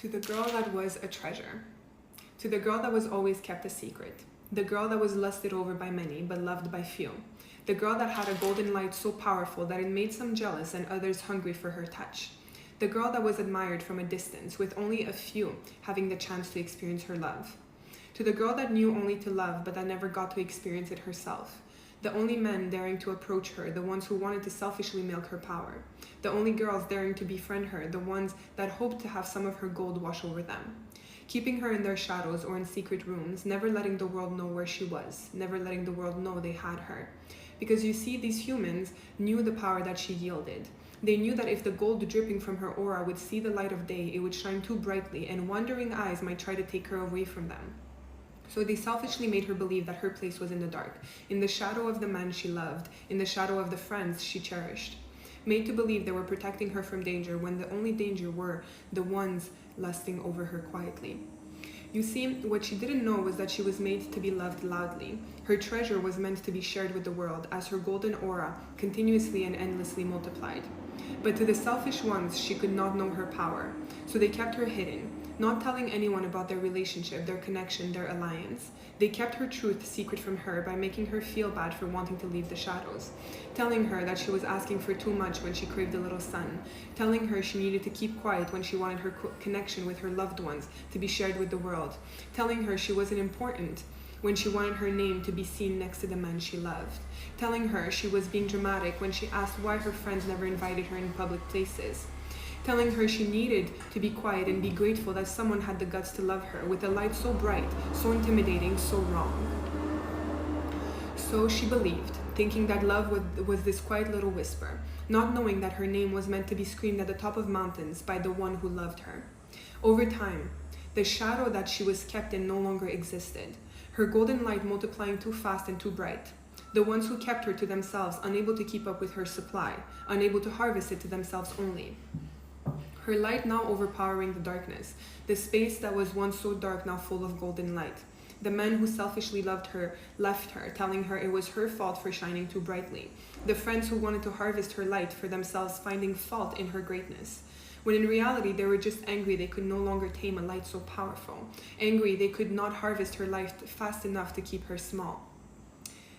To the girl that was a treasure. To the girl that was always kept a secret. The girl that was lusted over by many, but loved by few. The girl that had a golden light so powerful that it made some jealous and others hungry for her touch. The girl that was admired from a distance, with only a few having the chance to experience her love. To the girl that knew only to love, but that never got to experience it herself. The only men daring to approach her, the ones who wanted to selfishly milk her power. The only girls daring to befriend her, the ones that hoped to have some of her gold wash over them. Keeping her in their shadows or in secret rooms, never letting the world know where she was, never letting the world know they had her. Because you see, these humans knew the power that she yielded. They knew that if the gold dripping from her aura would see the light of day, it would shine too brightly, and wandering eyes might try to take her away from them. So they selfishly made her believe that her place was in the dark, in the shadow of the man she loved, in the shadow of the friends she cherished. Made to believe they were protecting her from danger when the only danger were the ones lusting over her quietly. You see, what she didn't know was that she was made to be loved loudly. Her treasure was meant to be shared with the world as her golden aura continuously and endlessly multiplied. But to the selfish ones, she could not know her power, so they kept her hidden, not telling anyone about their relationship, their connection, their alliance. They kept her truth secret from her by making her feel bad for wanting to leave the shadows, telling her that she was asking for too much when she craved a little sun, telling her she needed to keep quiet when she wanted her connection with her loved ones to be shared with the world, telling her she wasn't important when she wanted her name to be seen next to the man she loved, telling her she was being dramatic when she asked why her friends never invited her in public places, telling her she needed to be quiet and be grateful that someone had the guts to love her with a light so bright, so intimidating, so wrong. So she believed, thinking that love was this quiet little whisper, not knowing that her name was meant to be screamed at the top of mountains by the one who loved her. Over time, the shadow that she was kept in no longer existed, her golden light multiplying too fast and too bright. The ones who kept her to themselves, unable to keep up with her supply, unable to harvest it to themselves only. Her light now overpowering the darkness, the space that was once so dark now full of golden light. The men who selfishly loved her left her, telling her it was her fault for shining too brightly. The friends who wanted to harvest her light for themselves finding fault in her greatness. When in reality they were just angry they could no longer tame a light so powerful. Angry they could not harvest her light fast enough to keep her small.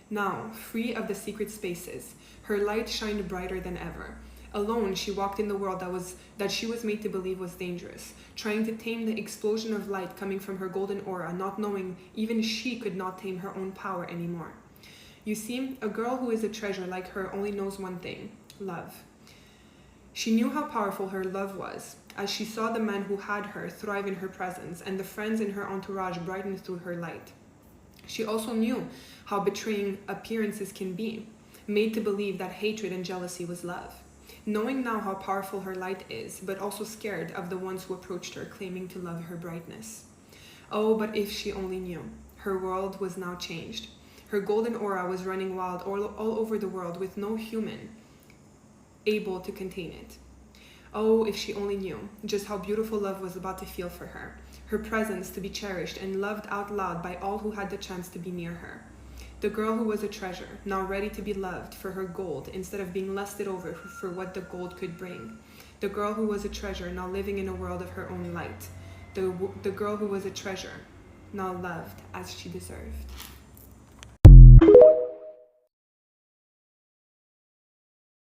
Now, free of the secret spaces, her light shined brighter than ever. Alone, she walked in the world that she was made to believe was dangerous, trying to tame the explosion of light coming from her golden aura, not knowing even she could not tame her own power anymore. You see, a girl who is a treasure like her only knows one thing: love. She knew how powerful her love was, as she saw the men who had her thrive in her presence and the friends in her entourage brighten through her light. She also knew how betraying appearances can be, made to believe that hatred and jealousy was love. Knowing now how powerful her light is, but also scared of the ones who approached her claiming to love her brightness. Oh, but if she only knew. Her world was now changed. Her golden aura was running wild all over the world with no human able to contain it. Oh, if she only knew just how beautiful love was about to feel for her. Her presence to be cherished and loved out loud by all who had the chance to be near her. The girl who was a treasure, now ready to be loved for her gold instead of being lusted over for what the gold could bring. The girl who was a treasure, now living in a world of her own light. The girl who was a treasure, now loved as she deserved.